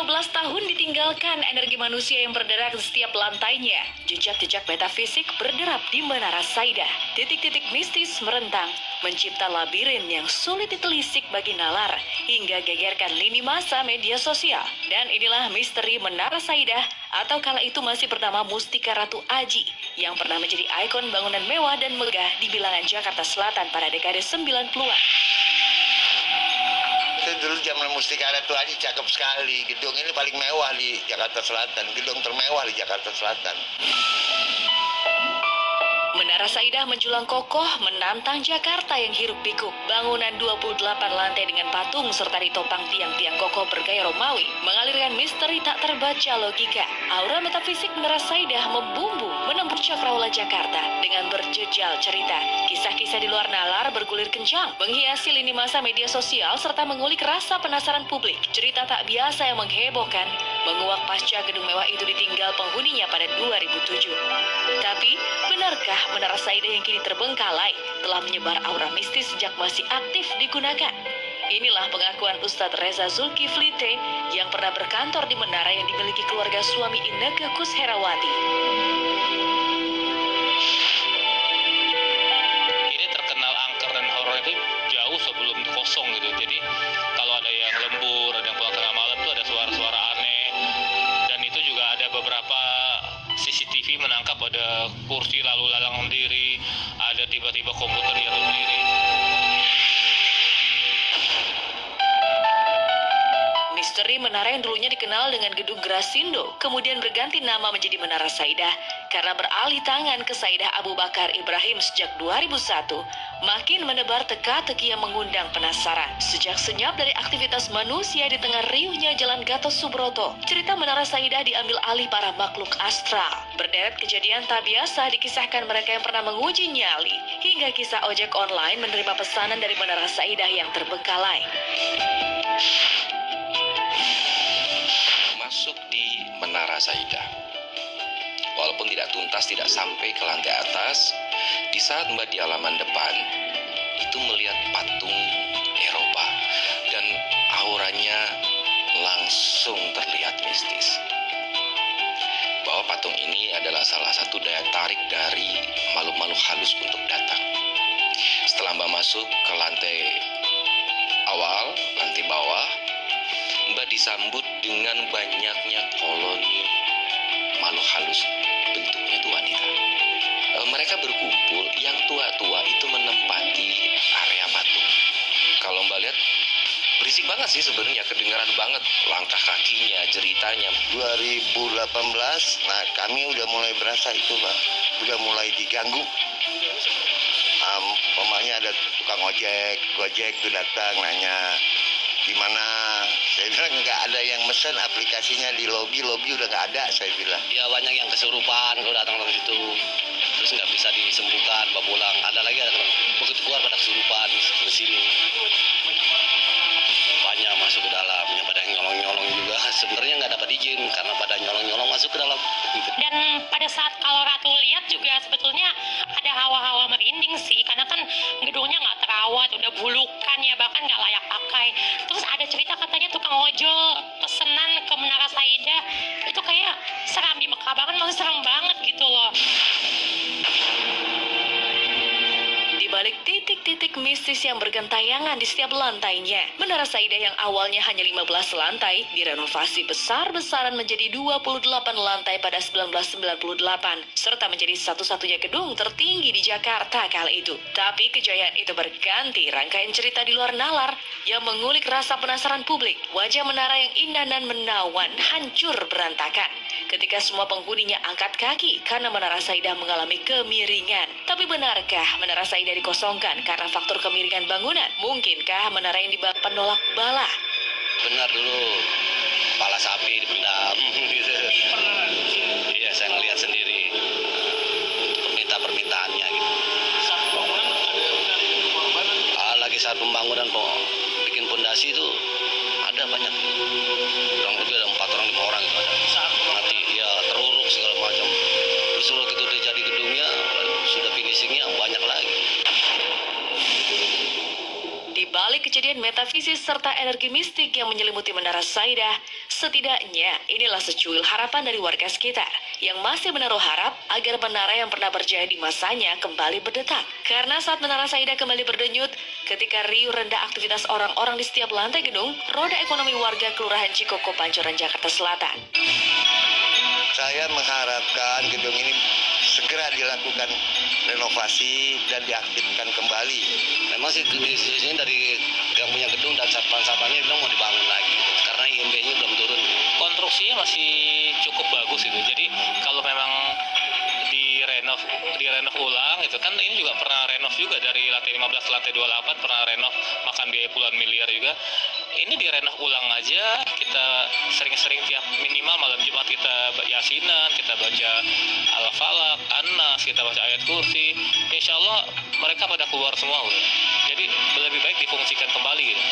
15 tahun ditinggalkan energi manusia yang berderak di setiap lantainya. Jejak-jejak metafisik berderap di Menara Saidah. Titik-titik mistis merentang, mencipta labirin yang sulit ditelisik bagi nalar, hingga gegerkan lini masa media sosial. Dan inilah misteri Menara Saidah, atau kala itu masih bernama Mustika Ratu Aji, yang pernah menjadi ikon bangunan mewah dan megah di bilangan Jakarta Selatan pada dekade 90-an. Dulu zaman Mustika Ratu Aji cakep sekali. Gedung ini paling mewah di Jakarta Selatan. Gedung termewah di Jakarta Selatan. Menara Saidah menjulang kokoh menantang Jakarta yang hiruk pikuk. Bangunan 28 lantai dengan patung serta ditopang tiang-tiang kokoh bergaya Romawi mengalirkan misteri tak terbaca logika. Aura metafisik Menara Saidah membumbu menembus cakrawala Jakarta dengan berjejal cerita. Kisah-kisah di luar nalar bergulir kencang, menghiasi lini masa media sosial serta mengulik rasa penasaran publik. Cerita tak biasa yang menghebohkan menguak pasca gedung mewah itu ditinggal penghuninya pada 2007. Tapi, benarkah Menara Saidah yang kini terbengkalai telah menyebar aura mistis sejak masih aktif digunakan? Inilah pengakuan Ustadz Reza Zulkifli T yang pernah berkantor di menara yang dimiliki keluarga suami Inneke Koesherawati. Ini terkenal angker dan horor itu jauh sebelum kosong gitu. Jadi kalau ada yang lembur, ada yang pulang tengah malam tuh ada suara-suara aneh. Dan itu juga ada beberapa CCTV menangkap ada kursi lalu lalang sendiri, ada tiba-tiba komputer jatuh sendiri. Misteri menara yang dulunya dikenal dengan Gedung Grasindo kemudian berganti nama menjadi Menara Saidah karena beralih tangan ke Saidah Abu Bakar Ibrahim sejak 2001, makin menebar teka-teki yang mengundang penasaran. Sejak senyap dari aktivitas manusia di tengah riuhnya Jalan Gatot Subroto, cerita Menara Saidah diambil alih para makhluk astral. Berderet kejadian tak biasa dikisahkan mereka yang pernah menguji nyali, hingga kisah ojek online menerima pesanan dari Menara Saidah yang terbengkalai. Masuk di Menara Saidah. Walaupun tidak tuntas, tidak sampai ke lantai atas, di saat Mbak di halaman depan, itu melihat patung Eropa dan auranya langsung terlihat mistis. Bahwa patung ini adalah salah satu daya tarik dari makhluk-makhluk halus untuk datang. Setelah Mbak masuk ke lantai awal, lantai bawah, Mbak disambut dengan banyaknya koloni makhluk halus, bentuknya itu wanita. Mereka berkumpul, yang tua-tua itu menempati area patung. Kalau Mbak lihat, berisik banget sih sebenarnya, kedengaran banget langkah kakinya, jeritanya. 2018, nah kami udah mulai berasa itu Pak, udah mulai diganggu. Pemahnya ada tukang gojek tuh datang nanya, gimana? Saya bilang nggak ada yang mesen aplikasinya di lobi udah nggak ada, saya bilang. Ya banyak yang kesurupan kalau datang ke situ, terus nggak bisa disembuhkan, pulang. Ada lagi begitu keluar pada kesurupan di sini. Banyak masuk ke dalam, yang pada nyolong-nyolong juga. Sebenarnya nggak dapat izin karena pada nyolong-nyolong masuk ke dalam. Dan pada saat kalau Ratu lihat juga sebetulnya ada hawa-hawa merinding sih, karena kan gedungnya nggak terawat, udah bulukan ya, bahkan nggak layak pakai. Terus ada cerita katanya tukang ojol pesenan ke Menara Saidah itu kayak seram di Mekah, bahkan masih serem banget gitu loh. Di balik titik-titik mistis yang bergentayangan di setiap lantainya, Menara Saidah yang awalnya hanya 15 lantai direnovasi besar-besaran menjadi 28 lantai pada 1998, serta menjadi satu-satunya gedung tertinggi di Jakarta kala itu. Tapi kejayaan itu berganti rangkaian cerita di luar nalar yang mengulik rasa penasaran publik. Wajah menara yang indah dan menawan hancur berantakan ketika semua penghuninya angkat kaki karena Menara Saidah mengalami kemiringan. Tapi benarkah Menara Saidah dikosongkan karena faktor kemiringan bangunan? Mungkinkah menara yang dibangun penolak bala? Benar dulu, kepala sapi dipendam. Iya, saya ngelihat sendiri. Permintaannya gitu. Saat pembangunan ada korban? Lagi saat pembangunan bikin pondasi itu ada banyak. Kurang lebih ada 4 orang 5 orang itu ada. Saat Mati, ya teruruk segala macam. Terus kalau gitu udah jadi gedungnya, sudah finishingnya banyak lagi. Di balik kejadian metafisis serta energi mistik yang menyelimuti Menara Saidah, Setidaknya inilah secuil harapan dari warga sekitar yang masih menaruh harap agar menara yang pernah berjaya di masanya kembali berdetak. Karena saat menara Saida kembali berdenyut, ketika riuh rendah aktivitas orang-orang di setiap lantai gedung, roda ekonomi warga Kelurahan Cikoko, Pancoran, Jakarta Selatan. Saya mengharapkan gedung ini segera dilakukan renovasi dan diaktifkan kembali. Memang sih di sini dari yang punya gedung dan satpam-satpamnya bilang mau dibangun lagi karena IMB-nya belum turun. Konstruksinya masih cukup bagus itu. Jadi kalau memang direnov ulang itu kan, ini juga pernah renov juga dari lantai 15 ke lantai 28 pernah renov, makan biaya puluhan miliar juga. Ini direnov ulang aja, kita sering-sering tiap minimal malam Jumat kita yasinan, kita baca Al-Falaq, An-Nas, kita baca ayat kursi. Insya Allah mereka pada keluar semua udah. Jadi lebih baik difungsikan kembali gitu.